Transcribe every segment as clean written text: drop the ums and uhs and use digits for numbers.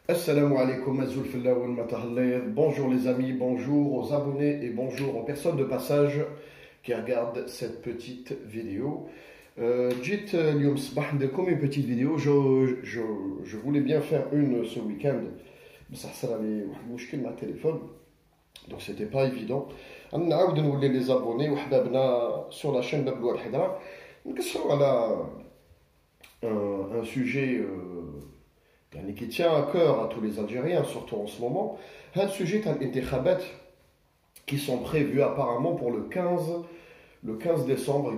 Assalamu alaikum, Azul Fillah wal Matahallayr. Bonjour les amis, bonjour aux abonnés et bonjour aux personnes de passage qui regardent cette petite vidéo. Jit اليوم صباح نديركم une petite vidéo. Je voulais bien faire une ce week-end, mais ça a لي واحد المشكل مع التليفون, donc c'était pas évident. نعاود نولي les abonnés وحبابنا sur la chaîne باب الوالد الحضرة نكسروا على un sujet qui tient à cœur à tous les Algériens, surtout en ce moment. Un sujet d'intikhabat qui sont prévus apparemment pour le 15 décembre.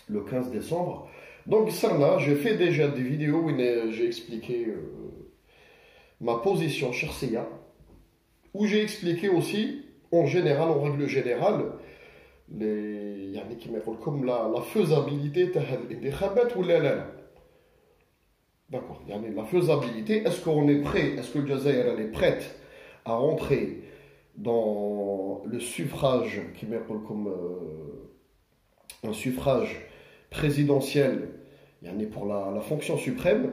Le 15 décembre. Donc, ça, j'ai fait déjà des vidéos où j'ai expliqué ma position chersiya, où j'ai expliqué aussi, en général, en règle générale, comme la faisabilité de l'intikhabat ou la. D'accord. La faisabilité, est-ce qu'on est prêt, est-ce que le Jazaïr est prête à rentrer dans le suffrage, qui met comme un suffrage présidentiel pour la fonction suprême,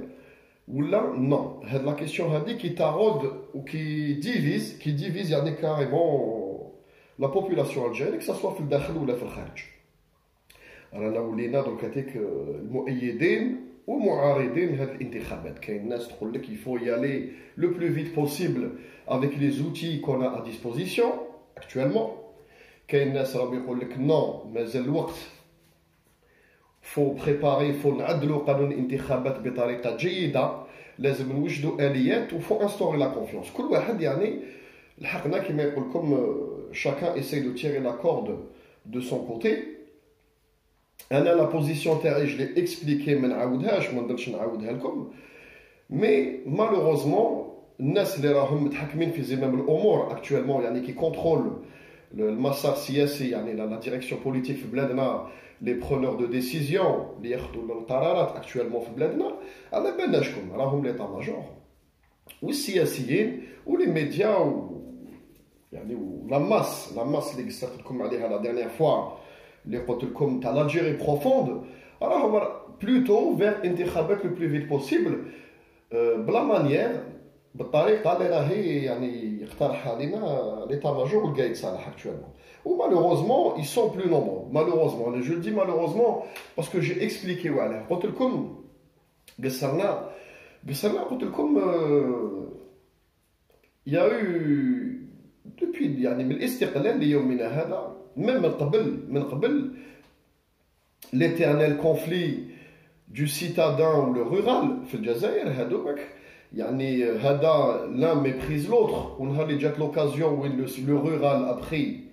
ou là, non. La question qui taraude ou qui divise carrément la population algérienne, que ce soit dans le dakhil ou dans le kharj. Alors là, on est dans le cas que المؤيدين ومعارضين هذه الانتخابات. كاين ناس تقول لك il faut y aller le plus vite possible avec les outils qu'on a à disposition actuellement. كاين ناس راهم يقول لك non, مازال الوقت, faut préparer, faut نعدلوا قانون الانتخابات بطريقه جيده, لازم نوجدوا اليات, وفو instaurer la confiance. كل واحد الحقنا كما يقول لكم, chacun essaie de tirer la corde de son côté. La position terre, je l'ai expliqué, mais malheureusement, الناس اللي راهم متحكمين في زمام الامور actuellement, qui contrôlent le مسار السياسي, la direction politique في بلادنا, les preneurs de décision اللي ياخذوا القرارات actuellement في بلادنا, على بالنا شكون راهم ليطا ماجور والسياسيين ولي ميديا la masse اللي قصرت لكم عليها la dernière fois, les comme dans l'Algérie profonde. Alors on va plutôt vers l'intikhabat le plus vite possible, de la manière بالطريقه اللي راهي يقترحها لنا l'état-major والقايد صالح actuellement. Ou malheureusement ils sont plus nombreux, malheureusement, je le dis malheureusement parce que j'ai expliqué وعلاه قلت لكم قصرنا قلت لكم il y a eu depuis من الاستقلال ليومنا هذا, même من قبل l'éternel conflit du citadin ou le rural في الجزائر, هذوك هذا l'un méprise l'autre, ونهار اللي جات l'occasion où le rural a pris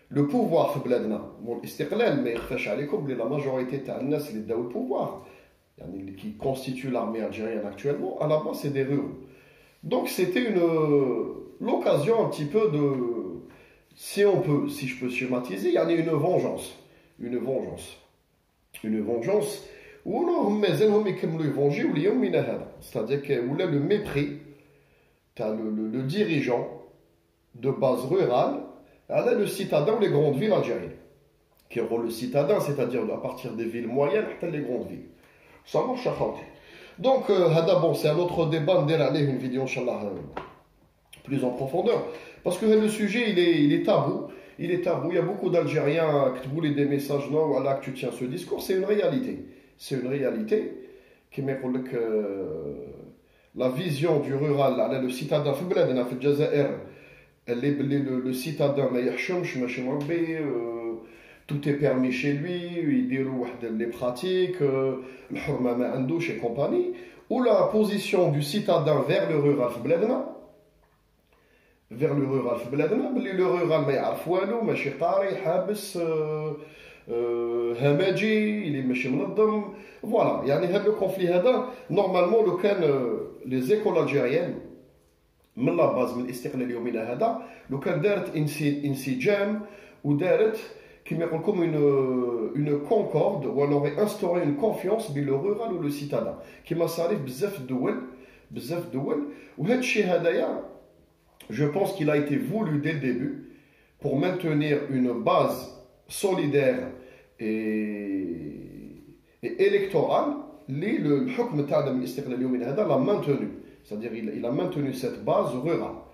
le pouvoir في بلادنا. الاستقلال ما يخفاش عليكم بلي la majorité تاع الناس اللي داو le pouvoir, qui constitue l'armée algérienne actuellement, à la base c'est des ruraux. Donc c'était l'occasion un petit peu de, si je peux schématiser, il y a une vengeance où c'est-à-dire que le mépris, le dirigeant de base rurale, le citadin ou les grandes villes algériennes, qui auront le citadin, c'est-à-dire à partir des villes moyennes jusqu'à les grandes villes. Ça marche à fond. Donc, c'est un autre débat, on dira une vidéo, Inch'Allah, plus en profondeur. Parce que le sujet, il est tabou. Il est tabou. Il y a beaucoup d'Algériens qui te voulaient des messages, non, voilà, que tu tiens ce discours. C'est une réalité. C'est une réalité qui met pour que la vision du rural, le citadin, le citadin, tout est permis chez lui, il déroule les pratiques, le hurma ma andouche et compagnie, ou la position du citadin vers le rural, le rural ما يعرف والو, ماشي قاري, حابس, هماجي, il est ماشي منظم. Voilà, هذا le conflit هذا normalement لو كان les écoles algériennes من لا باز من الاستقلال يومنا هذا, لو كان دارت انسجام ودارت كما يقول لكم une concorde, ou elle aurait instauré une confiance بين le rural ou le citadin, كما صاريف بزاف الدول. وهذا الشيء هذايا je pense qu'il a été voulu dès le début pour maintenir une base solidaire et électorale. Le hukm تاع الاستقلال اليومي هذا l'a maintenu. c'est-à-dire il a maintenu cette base rurale.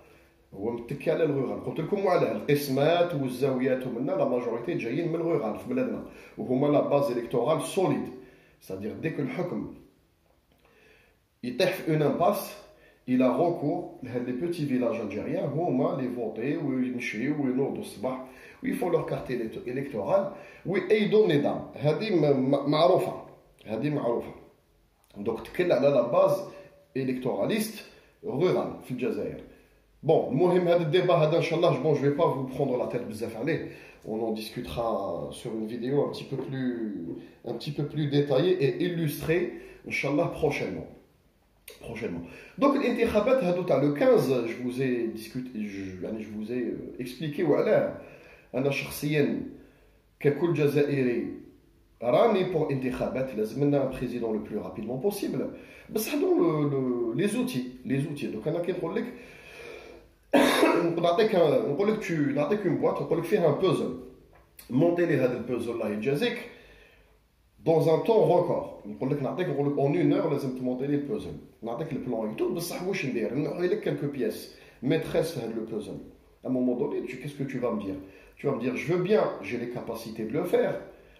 هو متكي على الرورال قلت لكم على القسمات والزاويات ومنا لا ماجوريتي جايين من الرورال في بلادنا وهما لا باز الكتورال سوليد c'est-à-dire dès que الحكم يطيح في اون امباس il a recours لهاد لي بيتي فيلاج الجيريان هما لي فوتي ويمشيو وينوضوا الصباح ويفون لور كارتي الكتورال ويأيدوا النظام هذه معروفه هذه معروفه دونك تكل على لا باز الكتوراليست رورال في الجزائر. Bon, المهم هذا الديبا هذا ان شاء الله bon je vais pas vous prendre la tête بزاف عليه. On en discutera sur une vidéo un petit peu plus détaillée et illustrée inchallah prochainement. Donc الانتخابات هذو تاع le 15 je vous ai discuté je vous ai expliqué وعلاه انا شخصيا ككل جزائري راني pour انتخابات لازم لنا بريزيدون le plus rapidement possible بس هذو les outils donc انا كي نقول لك نعطيك une boîte نقول لك فيها un puzzle monter لي هذا البوزل الله يجازيك dans un temps record نقول لك en une heure لازم تمونتي لي البوزل نعطيك البلان ايتو بصح واش ندير نعطي لك quelques pièces maîtresse في هذا البوزل à un moment donné qu'est-ce que tu vas me dire je veux bien j'ai les capacités de le faire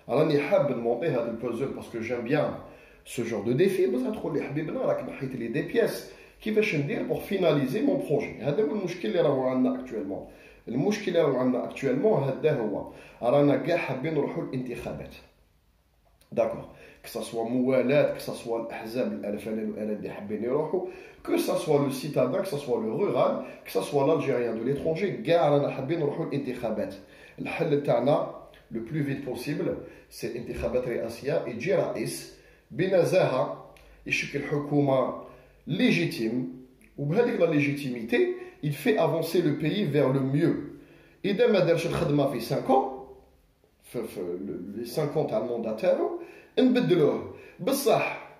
راني حاب نمونتي هذا البوزل parce que j'aime bien ce genre de défi بصح تقول لي حبيبنا راك نحيت لي دي بياس كيفاش ندير pour finaliser mon projet هذا هو المشكل اللي راهو عندنا actuellement المشكل اللي راهو عندنا actuellement هذا هو رانا كاع حابين نروحوا الانتخابات داكور que ça soit موالات que ça soit الاحزاب الالفان اللي حابين يروحوا que ça soit le citadin que ça soit le rural que ça soit l'algérien de l'étranger كاع رانا حابين نروحوا الانتخابات الحل تاعنا le plus vite possible c'est الانتخابات الرئاسيه يجي رئيس بنزاهه يشكل حكومه légitime وبهذيك لا légitimité il fait avancer le pays vers le mieux اذا ما دارش الخدمه في 5 ans في les 5 ans تاع الموندا تاعو نبدلوه بصح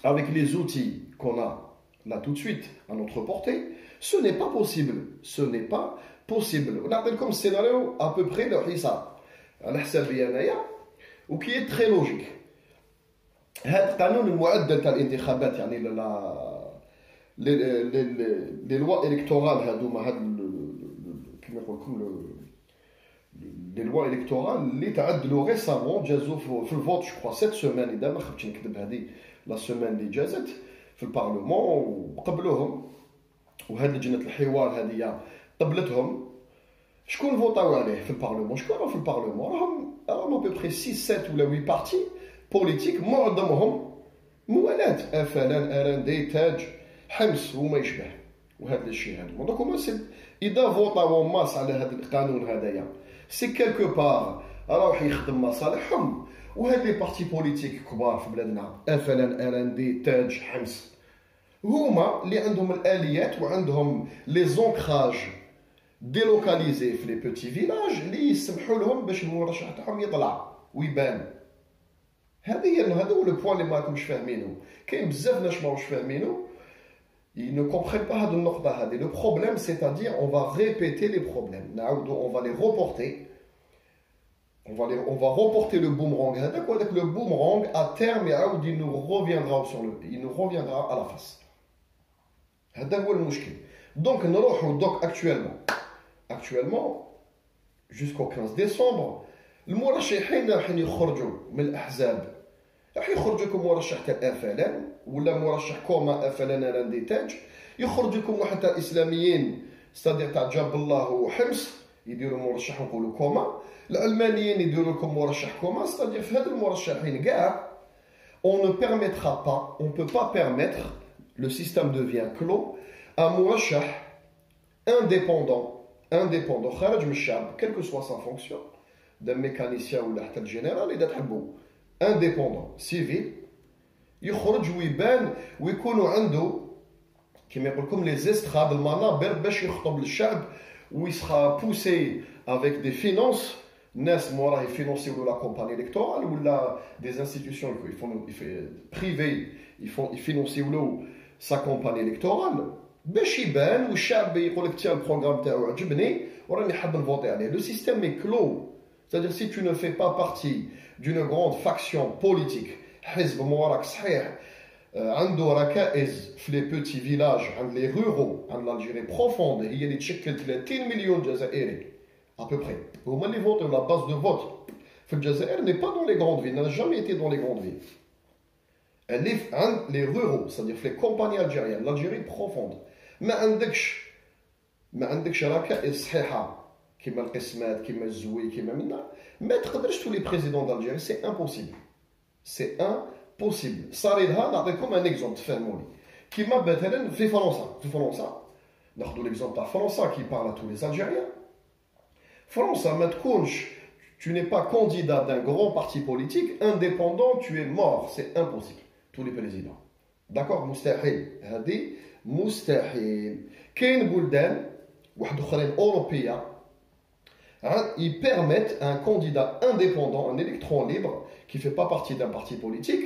avec les outils qu'on a là tout de suite à notre portée ce n'est pas possible ونعطي لكم السيناريو à peu près لو حساب على حسابي انايا وكي très logique هذا القانون المعدل تاع الانتخابات يعني لي لوا الكتورال هذوما هاد كيما نقول لكم لي لوا الكتورال اللي تعدلوا ريسامون جازوا في الفوت جو كخوا سيت سيمين اذا ما خفتش نكذب هذه لا سيمين اللي جازت في البارلمون وقبلوهم وهاد لجنه الحوار هذه قبلتهم شكون فوطاو عليه في البارلمون شكون راهو في البارلمون راهم ابوبري 6 7 ولا 8 بارتي بوليتيك معظمهم موالات افلان ارندي تاج حمص وما يشبه وهذا الشيء هذا دونك هما اذا فوطاو ماس على هذا القانون هذايا سي كيلكو بار راح يخدم مصالحهم وهاد لي بارتي بوليتيك كبار في بلادنا افلان ارندي تاج حمص هما اللي عندهم الاليات وعندهم لي زونكراج ديلوكاليزي في لي بوتي فيلاج اللي يسمحوا لهم باش المرشح تاعهم يطلع ويبان هذا هو لو بوين اللي ماكمش فاهمينه كاين بزاف ناس ماهوش فاهمينه ils ne comprennent pas هاد النقطه هذه le problème c'est-à-dire on va répéter les problèmes on va les reporter on va reporter le boomerang هذاك وهذاك le boomerang à terme يعاود il nous reviendra à la face هذا هو المشكل donc نروحوا donc actuellement jusqu'au 15 décembre المرشحين راح يخرجوا من الاحزاب راح يخرج لكم مرشح تاع افلان ولا مرشح كوما افلان راندي تاج يخرج لكم واحد تاع الاسلاميين استادير تاع جاب الله وحمص يديروا مرشح نقولوا كوما العلمانيين يديروا لكم مرشح كوما استادير في هاد المرشحين كاع on ne permettra pas on peut pas permettre le système devient clos un مرشح indépendant خارج من الشعب quelle que soit sa fonction d'un mécanicien ou حتى الجنرال اذا تحبوا indépendant civil يخرج ويبان ويكونوا عنده كما يقول لكم لي زيستراد المنابر باش يخطب للشعب ويسخا بوسي افيك دي فينانس ناس موراه يفينونسيو لا كومباني الكتورال ولا دي انستيتيوشن بريفي يفينونسيو له سا كومباني الكتورال باش يبان والشعب يقول لك تي البروغرام تاعو عجبني وراني حاب نفوتي عليه لو سيستيم اي كلو c'est-à-dire si tu ne fais pas partie d'une grande faction politique حزب مورك صحيح عنده ركائز في les petits villages, عند les ruraux, عند l'Algérie profonde, هي اللي تشكل 30 مليون جزائري à peu près. هما اللي votent, la base de vote في الجزائر n'est pas dans les grandes villes, n'a jamais été dans les grandes villes. Elle est عند les ruraux, c'est-à-dire في les campagnes algériennes, l'Algérie profonde. ما عندكش ركائز صحيحة كيما القسمات كيما الزوي كيما منا ما تقدرش تولي بريزيدون d'Algérie, c'est impossible. C'est impossible. صار لها نعطيكم ان اكزومبل تفهموني كيما مثلا في فرنسا ناخذ ليكزومبل تاع فرنسا كي بارل تو لي الجيريان فرنسا ما تكونش tu n'es pas candidat d'un grand parti politique indépendant tu es mort c'est impossible tous les présidents d'accord مستحيل هذه مستحيل كاين بلدان واحد اخرين اوروبيه ils permettent à un candidat indépendant, un électron libre, qui ne fait pas partie d'un parti politique,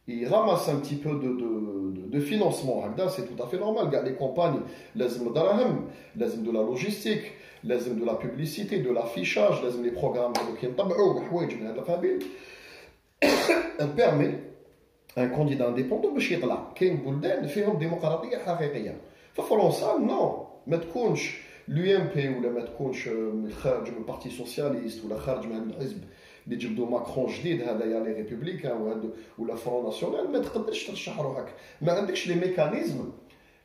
il ramasse un petit peu de financement. C'est tout à fait normal. Les campagnes, de la logistique, de la publicité, de l'affichage, les programmes permet à un candidat indépendant de يطلع. كاين بلدان فيهم ديمقراطية حقيقية. ففرنسا non, ما تكونش l'UMP ولا ما تكونش خارج من البارتي سوسياليست ولا خارج من الحزب اللي جبدوا ماكرون جديد هذايا لي ريبوبليكان ولا فرون ناسيونال ما تقدرش ترشح روحك ما عندكش لي ميكانيزم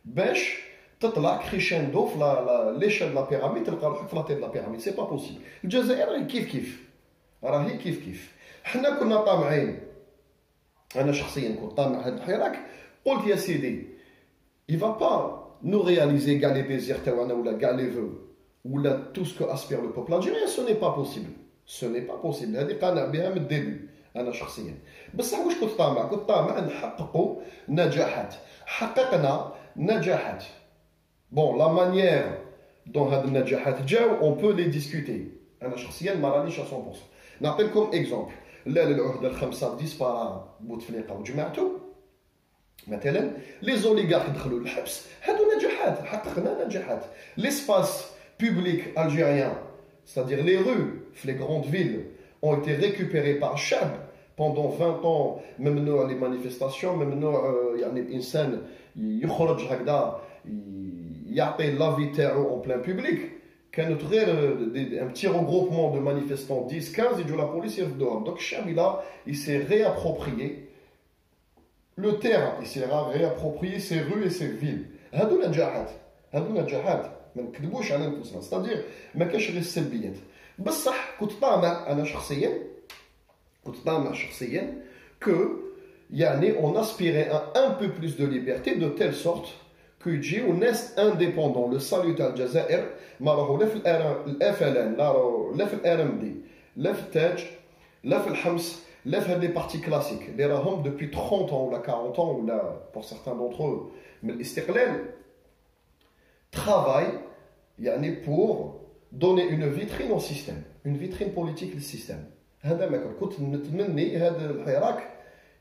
باش تطلع كريشندو في ليشال لا بيراميد تلقى روحك في لا تيد لا بيراميد سي با بوسيبل الجزائر راهي راهي كيف حنا كنا طامعين انا شخصيا كنت طامع هذا الحراك قلت يا سيدي il va pas nous réaliser gars les désirs ou gars les vœux ou tout ce que aspire le peuple algérien ce n'est pas possible هذه قانع بها من الديبي انا شخصيا بصح واش كنت طامع نحققوا نجاحات حققنا نجاحات بون لا مانيير دون هاد النجاحات جاو اون بو لي ديسكوتي انا شخصيا ما رانيش 100% نعطي لكم اكزومبل لا للعهده الخمسه ديسبارا بوتفليقه وجماعته مثلا لي زوليغارك دخلوا للحبس هادو نجاحات حققنا نجاحات ليسباس بوبليك الجيريان c'est-à-dire les rues les grandes villes ont été récupérées par الشعب pendant 20 ans ممنوع les manifestations ممنوع يعني الانسان يخرج هكذا يعطي لافي تاعو en plein public كانت غير un petit regroupement de manifestants 10-15 يجوا la police يرفدوهم donc الشعب il s'est réapproprié le terrain, il s'est réapproprié ses rues et ses villes. هادو نجاحات ما نكذبوش على انفسنا c'est-à-dire ما كاش غير السلبيات بصح كنت طامع شخصيا que يعني on aspirait à un peu plus de liberté de telle sorte que يجيو ناس indépendants le salut تاع الجزائر ما راهو لا في الافلان لا في الار ام دي لا في التاج لا في الحمص là faire des partis classiques les rahom depuis 30 ans ou 40 ans ou là pour certains d'entre eux mais l'istiqlal travaille يعني pour donner une vitrine au système une vitrine politique au système هذا ما كنت نتمنى هذا الحراك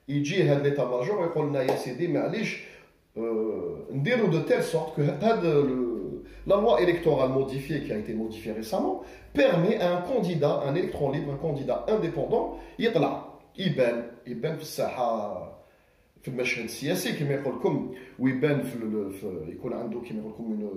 يجي هذا ليتا ماجور يقول لنا يا سيدي معليش نديروا de telle sorte que هذا la loi électorale modifiée qui a été modifiée récemment permet à un candidat un électron libre un candidat indépendant يطلع يبان في الساحه في المشهد السياسي كما يقول لكم ويبان في يكون عنده كما يقول لكم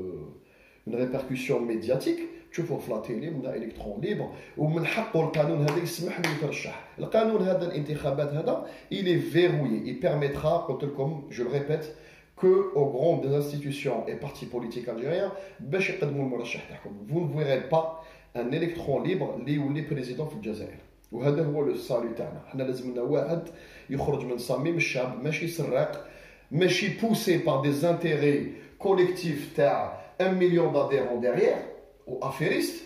une répercussion médiatique تشوفوه في لا تيلي من الكترون ليبر ومن حقه القانون هذا يسمح له يترشح القانون هذا الانتخابات هذا il est verrouillé il permettra قلت لكم je le répète que aux grandes institutions et partis politiques algériens باش يقدموا المرشح تاعهم vous ne verrez pas un électron libre اللي يولي بريزيدون في الجزائر وهذا هو السالي تاعنا حنا لازمنا واحد يخرج من صميم الشعب ماشي سراق ماشي بوسي بار دي زانتيري كوليكتيف تاع 1 مليون d'adhérents derrière ou affairiste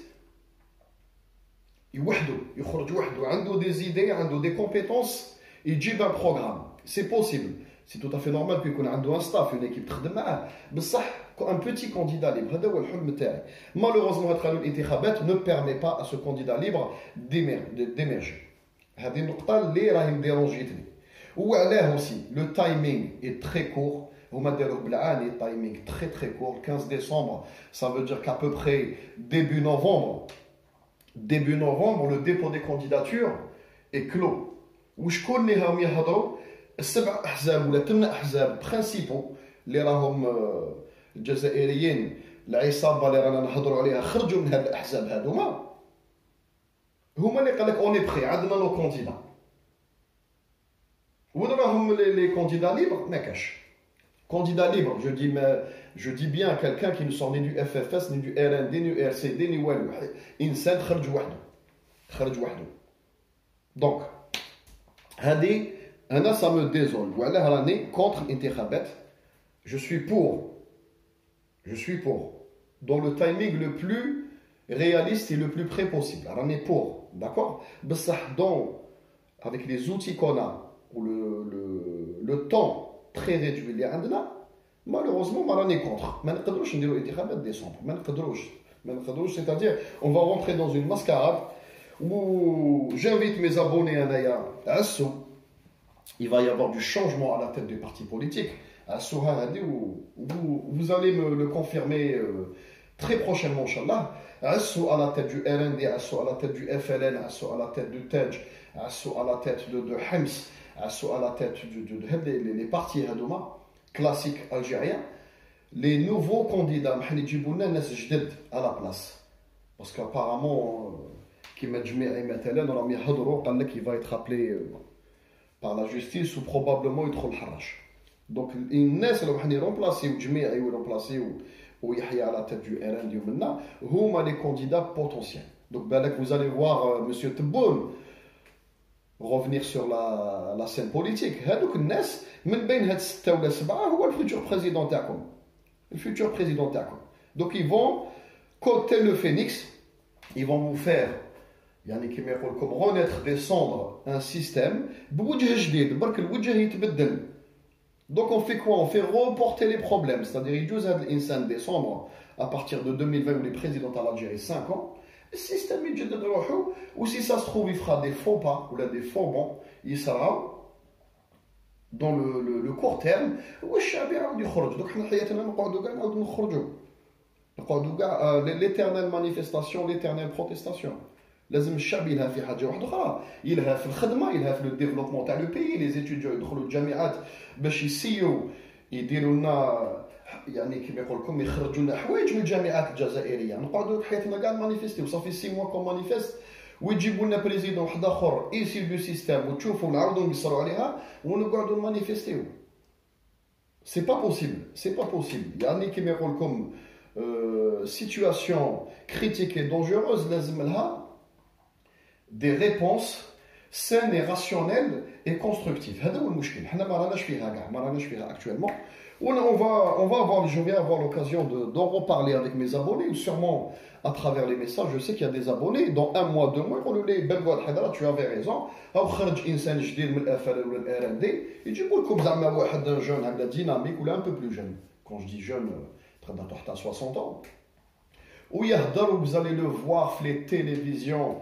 يخرج وحده عنده des idées عنده des compétences يجيب un programme c'est possible c'est tout à fait normal كيكون عنده un staff une équipe تخدم معاه بصح un petit candidat libre هذا هو الحلم تاعي malheureusement هذا قانون الانتخابات ne permet pas à ce candidat libre d'émerger هذه النقطة اللي راهي مديرونجيتني وعلاه aussi le timing est très court هما داروه بالعاني timing très court 15 décembre ça veut dire qu'à peu près début novembre le dépôt des candidatures est clos وشكون اللي راهم يهضروا السبع احزاب ولا 8 احزاب برينسيبو اللي راهم الجزائريين العصابه اللي رانا نهضروا عليها خرجوا من هاد الاحزاب هما اللي قال لك اوني بخي عندنا نو كونديدا. وين راهم لي كونديدا ليبر؟ ما كاش candidat libre. Je dis bien quelqu'un qui ne sort ni du FFS, ni du RND, ni du RCD, ni والو. إنسان خرج وحده. Donc, هذه أنا ça me désole. وعلاه راني contre الانتخابات. Je suis pour. Dans le timing le plus réaliste et le plus près possible. راني pour, d'accord. بصح avec les outils qu'on a ou le temps très réduit اللي عندنا malheureusement ما راني contre. ما نقدروش نديروا انتخابات ديسمبر. ما نقدروش. C'est-à-dire on va rentrer dans une mascarade où j'invite mes abonnés انايا عسو. Il va y avoir du changement à la tête des partis politiques. عسو هادي vous allez me le confirmer très prochainement inchallah. عسو à la tête du RND, عسو à la tête du FLN, عسو à la tête du TEJ, عسو à la tête de Hems, à la tête les partis classiques algériens, les nouveaux candidats à la place. Parce qu'apparemment, qui va être appelé par la justice ou probablement il harrache. Donc, il y a des remplacés ou à la tête du RN, les candidats potentiels. Donc, vous allez voir M. Tebboune revenir sur la scène politique. هذوك الناس من بين هاد 6 ولا 7 هو الفيتور بريزيدون تاعكم. Donc ils vont comme tel le phénix, ils vont vous faire يعني كيما يقول لكم renaître des cendres un système بوجه جديد برك الوجه يتبدل. Donc on fait quoi? On fait reporter les problèmes, c'est-à-dire يجوز هذا الانسان décembre à partir de 2020 où les présidents à l'Algérie 5 ans. Le système يتجدد روحه ou si ça se trouve il fera des faux pas ou là des faux bons il sera dans le court terme والشعب يعاود يخرج. دوك حنا حياتنا نقعدوا كاع نعاودوا نخرجوا كاع l'éternelle manifestation, l'éternelle protestation. لازم الشعب يلهى في حاجه واحده اخرى، يلهى في الخدمه، يلهى في لو ديفلوبمون تاع لو بيي. لي زيتيديون يدخلوا الجامعات باش يسيو يديروا لنا يعني كيما يقول لكم يخرجوا لنا حوايج من الجامعات الجزائريه. نقعدوا حياتنا كاع مانيفيستيو صافي 6 موا كون مانيفيست ويجيبوا لنا بريزيدون واحد اخر ايسي دو سيستيم وتشوفوا نعاودوا نقصروا عليها ونقعدوا مانيفيستيو. سي با بوسيبل يعني كيما يقول لكم سيتواسيون كريتيك اي دونجوروز لازم لها des réponses saines et rationnelles et constructives. هذا هو المشكل. حنا ما راناش فيها actuellement. On va avoir, je vais avoir l'occasion d'en reparler avec mes abonnés, ou sûrement à travers les messages. Je sais qu'il y a des abonnés, dans 1 mois, 2 mois, يقولوا لي بلغوا الحضره tu avais raison. أو خرج إنسان جديد من الأفل ولا الRND يجيبوا لكم زعما واحد جون هكذا ديناميك ولا un peu plus jeune. Quand je dis jeune, تقدر تحت 60 ans. ويهضر vous allez le voir les télévisions.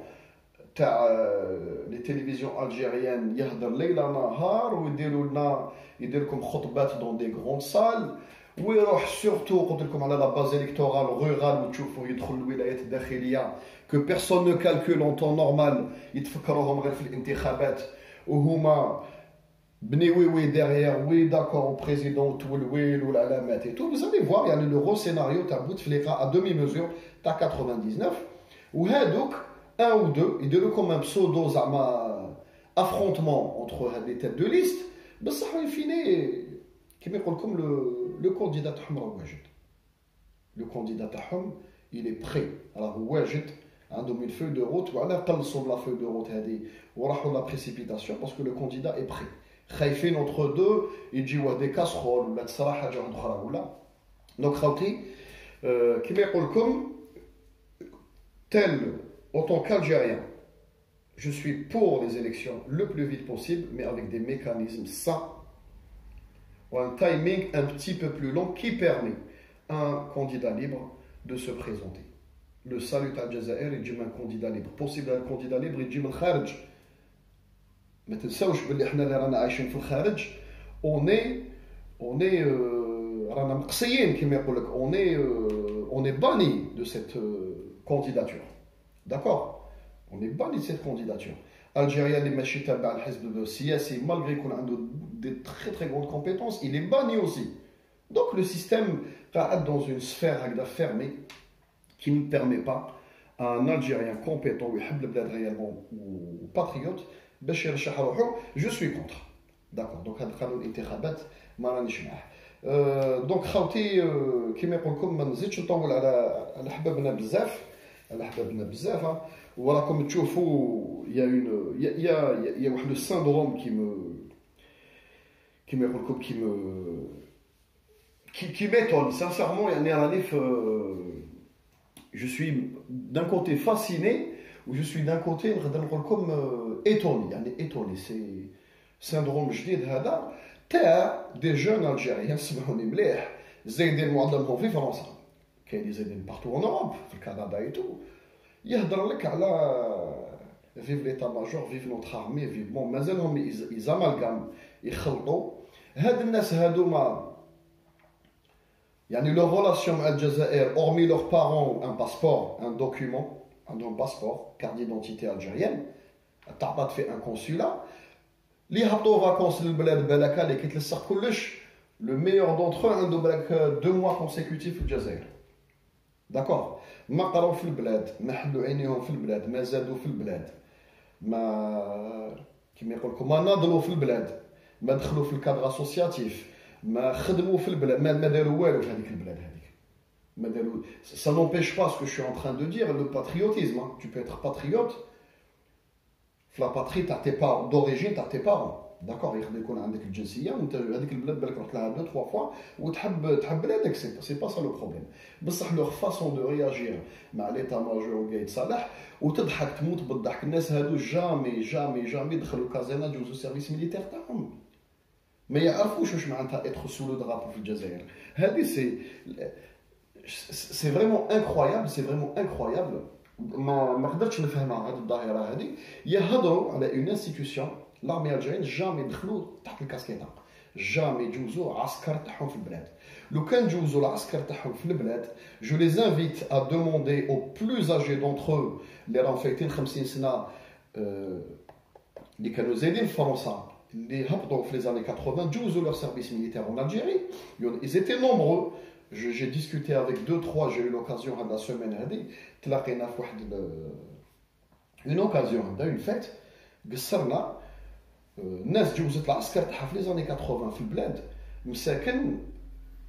Les télévisions algériennes يهضر ليلة نهار ويديروا لنا يدير لكم خطبات dans des grandes salles ويروح surtout قلت لكم على la base électorale rurale وتشوفوا يدخل الولايات الداخلية que personne ne calcule en temps normal يتفكروهم غير في الانتخابات وهما بني وي derrière وي d'accord au président والويل والعلامات et tout. Vous allez voir يعني le gros scénario تاع بوتفليقة à demi-mesure تاع 99 وهادوك un ou deux, ils donnent comme un pseudo affrontement entre les têtes de liste. Mais ça, in fine, comme le candidat Tahom Wajid. Le candidat Tahom, il est prêt. Alors, Wajid, un demi-feuille de route, voilà, pas sur la feuille de route, ou la précipitation, parce que le candidat est prêt. Khaïfin entre deux, il dit des casseroles, ou la tsaraha, donc, Khawti, qui me comme tel. En tant qu'Algérien, je suis pour les élections le plus vite possible, mais avec des mécanismes sains, ou un timing un petit peu plus long qui permet à un candidat libre de se présenter. Le salut à Jazair, il dit un candidat libre. Possible un candidat libre, il dit un kharj. Mais tu sais, on est banni de cette candidature. D'accord? On est banni de cette candidature. Algérien, les machines, malgré qu'on a des très très grandes compétences, il est banni aussi. Donc le système est dans une sphère fermée qui ne permet pas à un Algérien compétent ou réellement ou patriote je suis contre. D'accord, donc هذا قانون الانتخابات ما رانيش معاه. دونك خاوتي كيما يقول لكم ما نزيدش نطول على حبابنا بزاف وراكم تشوفوا il y a واحد syndrome qui m'étonne sincèrement. Je suis d'un côté fasciné ou je suis d'un côté étonné. C'est syndrome جديد هذا تاع des jeunes Algériens سمعوني مليح زايدين معظمهم في فرنسا كاين زايدين بارتو en Europe في الكندا et tout يهضر لك على vive l'état-major vive notre armée vive bon مازالهم يزامالغام يخلطوا هاد الناس هادوما يعني leur relation مع الجزائر hormis leurs parents un passeport un document un passeport carte d'identité algérienne تعطات في un consulat اللي هبطوا فاكونس للبلاد بالك اللي كيتلصق كلش لو ميور دونتر عنده بالك 2 موا كونسيكوتيف في الجزائر داكور ما قراو في البلاد ما حلوا عينيهم في البلاد ما زادوا في البلاد ما كيما يقول لكم ما ناضلوا في البلاد ما دخلوا في الكادر اسوسياتيف ما خدموا في البلاد ما داروا والو في هذيك البلاد هذيك ما داروا ça n'empêche pas ce que je suis en train de dire le patriotisme hein. Tu peux être patriote في لا باتري تاع تي بارون دوريجين تاع تي بارون داكور يقدر يكون عندك الجنسيه وانت هذيك البلاد بالك رحت لها 2 3 فوا وتحب بلادك سي با سا لو بروبليم بصح لو فاسون دو رياجير مع ليتا ماجور وقايد صالح وتضحك تموت بالضحك. الناس هادو جامي دخلوا الكازينه جوزوا سيرفيس ميليتير تاعهم ما يعرفوش واش معناتها اتخ سو لو درابو في الجزائر. هذه سي فريمون انكرويابل ما قدرتش نفهمها هذه الظاهره هذه. يهضروا على اون انستيتيوشن لارمي الجزائريين جامي دخلوا تحت الكاسكيطه جامي جوزوا عسكر تاعهم في البلاد. لو كان جوزوا العسكر تاعهم في البلاد جو لي انفيت ا دوموندي او بلوز اجي دونتر او اللي راهم فايتين 50 سنه اللي كانوا زايدين في فرنسا اللي هبطوا في لي زاني 80 جوزوا leur service militaire en Algérie. Ils étaient nombreux. J'ai discuté avec 2-3, j'ai eu l'occasion la semaine هذه تلاقينا في واحد une occasion une fête قصرنا الناس جوزت العسكر تاعها في لي زاني 80 في البلاد مساكن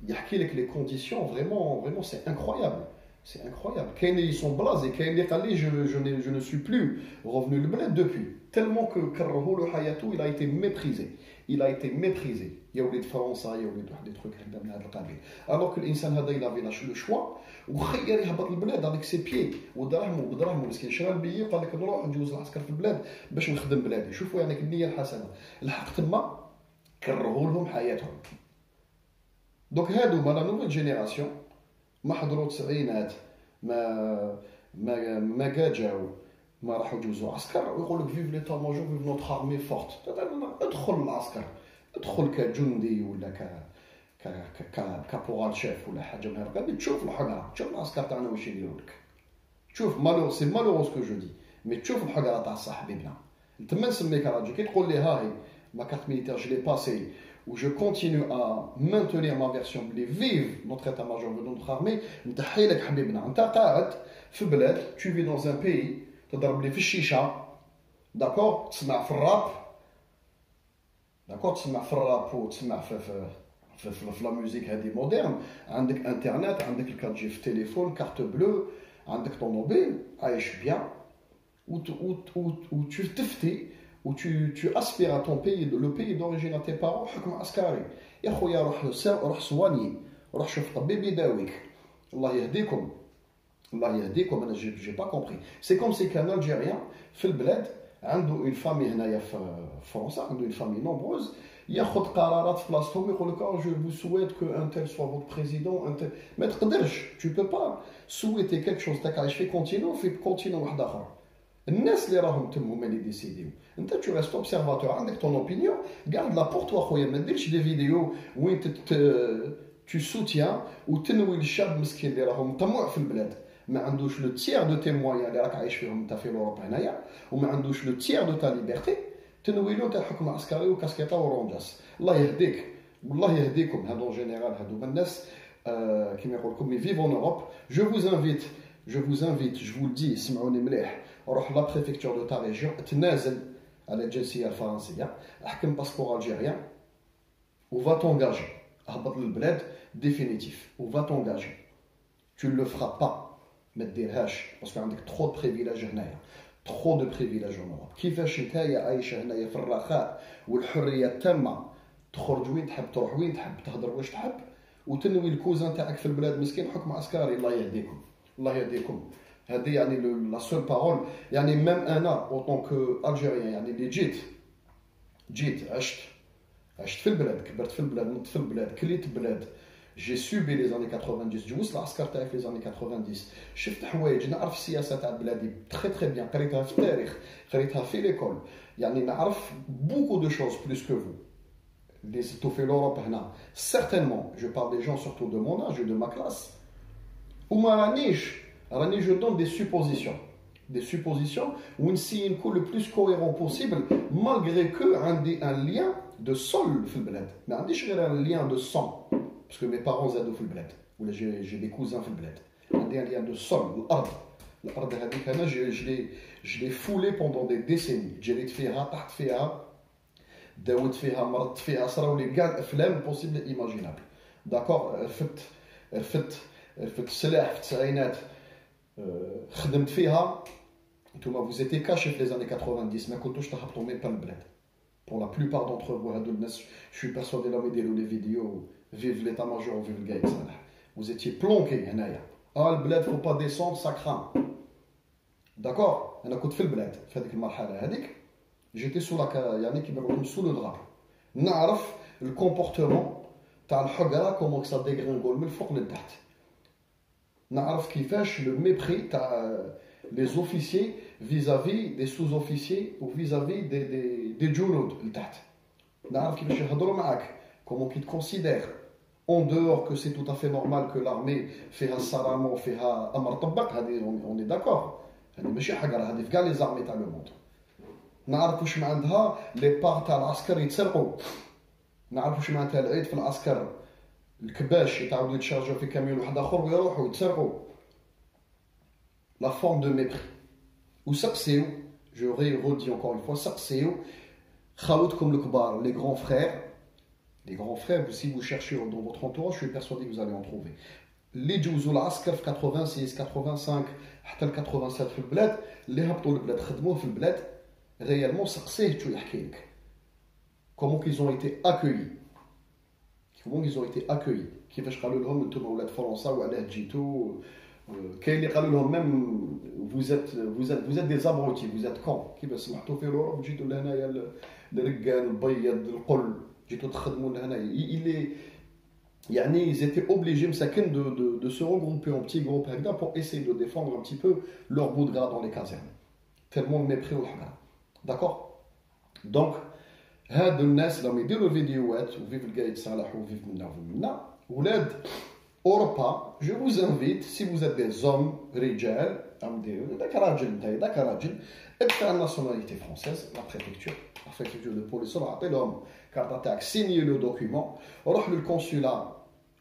يحكي لك لي كونديسيون فريمون سي انكرويابل كاين اللي sont blasés كاين اللي قال لي je ne suis plus revenu للبلاد depuis tellement que كرهوا له حياته il a été méprisé يا وليد فرنسا يا وليد واحد لي تروك هكذا من هذا القبيل. الوغ الانسان هذا الى في لو شوا وخير يهبط البلاد هذيك سي بيي ودراهمو مسكين شرا البيي وقال لك نروح نجوز العسكر في البلاد باش نخدم بلادي. شوفوا يعني النيه الحسنه الحق تما كرهوا لهم حياتهم. دونك هادو لا نوفيل جينيراسيون ما حضروا التسعينات ما جاو ما راحوا يجوزوا عسكر ويقول لك فيف ليتا ماجور فيف نوتر ارمي فورت. ادخل العسكر ادخل كجندي ولا كابورال شيف ولا حاجه من هذا تشوف الحقره تشوف العسكر تاعنا واش يديروا لك. تشوف سي مالوروس كو جو دي مي تشوف الحقره تاع صاحبنا تما نسميك راجل كي تقول لي هاي ما كارت ميليتير جو لي باسي où je continue à maintenir ma version بلي vive notre état-major de notre armée نتحي لك حبيبنا انت قاعد في بلاد tu vis dans un pays تضرب لي في الشيشه داكور تسمع في الراب داكور تسمع في الراب وتسمع في لا موزيك هذه مودرن عندك انترنت عندك الكاتجي في التليفون كارت بلو عندك طوموبيل عايش بيان و تفتي où tu aspires à ton pays, le pays d'origine à tes parents, حكم عسكري. يا خويا روح سواني روح شوف طبيب يداويك. الله يهديكم. انا j'ai pas compris. C'est comme si qu'un Algérien في البلاد عنده une famille هنايا في فرنسا عنده une famille nombreuse ياخذ قرارات في بلاصتهم يقول لك je vous souhaite que un tel soit votre président un tel ما تقدرش tu peux pas souhaiter quelque chose تاع عايش في كونتينو في كونتينو واحد اخر. الناس اللي راهم تم هما اللي ديسيديو انت تو ريست اوبسيرفاتور عندك طون اوبينيون غارد لا بور توا خويا ما ديرش دي فيديو وين تو سوتيان وتنوي للشعب مسكين اللي راهم طموع في البلاد ما عندوش لو تيير دو تيمويان اللي راك عايش فيهم انت في اوروبا هنايا وما عندوش لو تيير دو تا ليبرتي تنويلو تاع حكم عسكري وكاسكيطه ورونجاس. الله يهديك والله يهديكم هادو جينيرال هادو الناس كيما يقول لكم فيف اون اوروب. جو vous le dis اسمعوني مليح، روح لا بريفكتور دو تا ريجيون، تنازل على الجنسيه الفرنسيه، احكم باسبور الجيريان وفا تونجاجي، اهبط للبلاد ديفينيتيف وفا تونجاجي. tu ne le feras pas، ما ديرهاش باسكو عندك ترو دو بريفيلاج هنايا، ترو دو بريفيلاج اون اوروب. كيفاش نتايا عايشه هنايا في الرخاء والحريه التامه، تخرج وين تحب، تروح وين تحب، تهضر واش تحب، وتنوي الكوزان تاعك في البلاد مسكين حكم عسكري. الله يهديكم الله يهديكم. هذه يعني لا سول بارول. يعني ميم انا او طونك الجيريان يعني اللي جيت عشت في البلاد، كبرت في البلاد، نضت في البلاد، كليت البلاد. جي سوبي لي زاني 90، جوزت العسكر تاعي في لي زاني 90، شفت حوايج، نعرف السياسه تاع بلادي تري بيان، قريتها في التاريخ، قريتها في ليكول، يعني نعرف بوكو دو شوز بلوس كو فو. اللي زدتو في لوروب هنا سيغتينمون جو بارل دي جون سورتو دو مون اج دو ما كلاس، وما راني جو دون دي سوبوزيسيون ونسي نكون لو بلوس كويرون بوسيبل، مالغري كو عندي ان ليان دو سول في البلاد، ما عنديش غير ان ليان دو سون باسكو مي بارون زادو في البلاد، ولا جي دي كوزان في البلاد، عندي ان ليان دو سول. الارض هذيك انا جي فولي بوندون دي ديسيني، جريت فيها، طحت فيها، داوت فيها، مرضت فيها، صراولي كاع الافلام بوسيبل ايماجينابل. داكور، رفدت السلاح في التسعينات، خدمت فيها. نتوما vous étiez cachés في les années 90، ما كنتوش تهبطوا ميم با البلاد. pour la plupart d'entre vous هادو الناس je suis persuadé لهم يديروا لي فيديو vive l'état major vive القايد صالح، vous étiez planqués هنايا. البلاد faut pas descendre ça craint. داكور، انا كنت في البلاد في هذيك المرحله هذيك، جيتي سو لا يعني كيما نقولوا سو لو دراب، نعرف الكومبورتمون تاع الحقره كومون سا ديغرينغول من الفوق للتحت، نعرف كيفاش لو ميبري تاع لي زوفيسيي فيزافي دي سوز اوفيسيي و فيزافي دي جنود لتحت، نعرف كيفاش يهضروا معاك، كومون كي تكونسيدير اون دور كو سي تو افي نورمال كو لارمي فيها الصرامه وفيها امر طبق. هذه اوني داكور، هذه ماشي حقره، هذه في كاع لي زارمي تاع لو موند. نعرف واش معناتها لي بار تاع العسكر يتسرقوا، نعرف واش معناتها العيد في العسكر، الكباش يتعاودوا يتشارجوا في كاميون واحد اخر ويروحوا يتسرقوا. لا فورم دو ميبري. وسقسيو، جو ريدي encore une fois، سقسيو خاوتكم الكبار، لي غران فرير. Les grands frères, si vous cherchez dans votre entourage, je suis persuadé que vous allez en trouver. اللي جوزوا العسكر في 86 85 حتى ل 87 في البلاد، اللي هبطوا البلاد خدموه في البلاد، réellement سقسيه شو يحكي لك comment ils ont été accueillis. كيفاش قالوا لهم انتم ولاد فرنسا وعلاه جيتوا. كاين اللي قالوا لهم ميم vous êtes des abrutis، vous êtes cons. كيفاش سمحتوا في اوروب جيتوا لهنايا الرجال البيض القل، جيتوا تخدموا لهنايا. يعني ils étaient obligés مساكن de se regrouper en petits groupes هكذا pour essayer de défendre un petit peu leur bout de gras dans les casernes. tellement le mépris والحقره. داكور، دونك هادو الناس لما يديروا فيديوهات وفيف القايد صالح وفيف منا ولاد اوروبا، جو فوز انفيت سي فوز ات دي زوم رجال ديروا داك راجل نتايا، داك راجل ادفع الناسيوناليتي فرونسيز، لا بريفكتور دو بوليس، عطي لهم كارتا تاعك، سيني لو دوكيومون، روح للكونسولا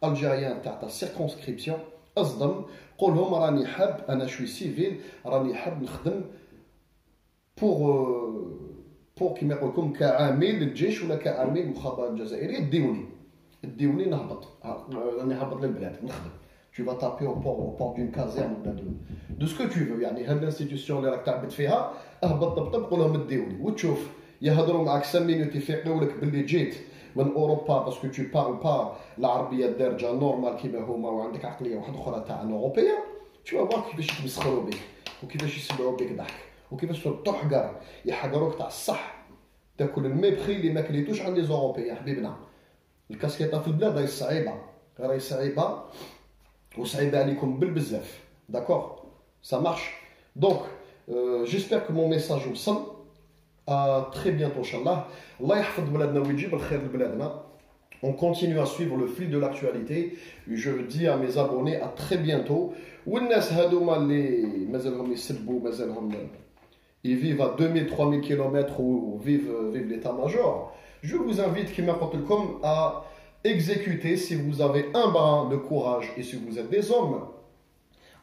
الجيريان تاع سيركونسكريبسيون، اصدم، قول لهم راني حاب، انا شوي سيفيل، راني حاب نخدم بور كيما يقول لكم كعامل للجيش ولا كعامل المخابرات الجزائريه، ديوني نهبط، راني هابط للبلاد نخدم. tu vas taper au port d'une caserne ولا de ce que tu veux، يعني هاد الانستيتيوسيون اللي راك تعبت فيها اهبط طبطب قول لهم ديوني، وتشوف يهضروا معك 5 مينوت يفيقوا لك باللي جيت من اوروبا باسكو tu parles pas العربيه الدارجه نورمال كيما هما، وعندك عقليه واحده اخرى تاع ان اوروبيان. tu vas voir كيفاش يتمسخروا بك وكيفاش يسمعوا بك ضحك وكيفاش تحقر، يحقروك تاع الصح، تاكل الميبخي اللي ما كليتوش عند لي زوروبيان. حبيبنا الكاسكيطه في البلاد راهي صعيبه، راهي صعيبه وصعيبه عليكم بالبزاف. داكور، سا مارش. دونك جيسبر كو مون ميساج وصل. تري بيانتو ان شاء الله. الله يحفظ بلادنا ويجيب الخير لبلادنا. On continue à suivre le fil de l'actualité. Je dis à mes abonnés à très bientôt. والناس هادوما اللي مازالهم يسبوا، مازالهم ils vivent à 2000-3000 km où vivent l'état-major, je vous invite à exécuter, si vous avez un brin de courage et si vous êtes des hommes,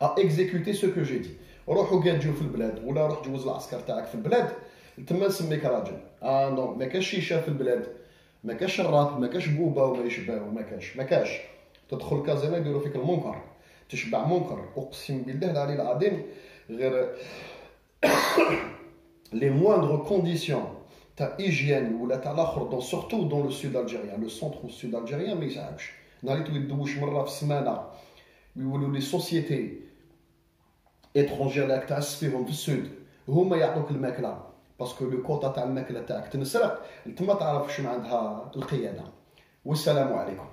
à exécuter ce que j'ai dit. روحوا قادجوا في البلاد ولا روح جوز العسكر تاعك في البلاد تما نسميك راجل. نو ما كاش شيشه في البلاد، ما كاش الراب، ما كاش بوبا وما يشبهوا، ما كاش تدخل كازينه يديروا فيك المنكر، تشبع منكر، اقسم بالله العلي العظيم غير les moindres conditions ta hygiène ou la ta surtout dans le sud algérien, le centre ou sud algérien, mais ça نهار يدوش مره في السمانه يقولوا لي سوسيتي étrangères اللي تعس فيهم في السود هما يعطوك الماكله باسكو لو كوطا تاع الماكله تاعك تنسرق، انت ما تعرفش ما عندها القياده. والسلام عليكم.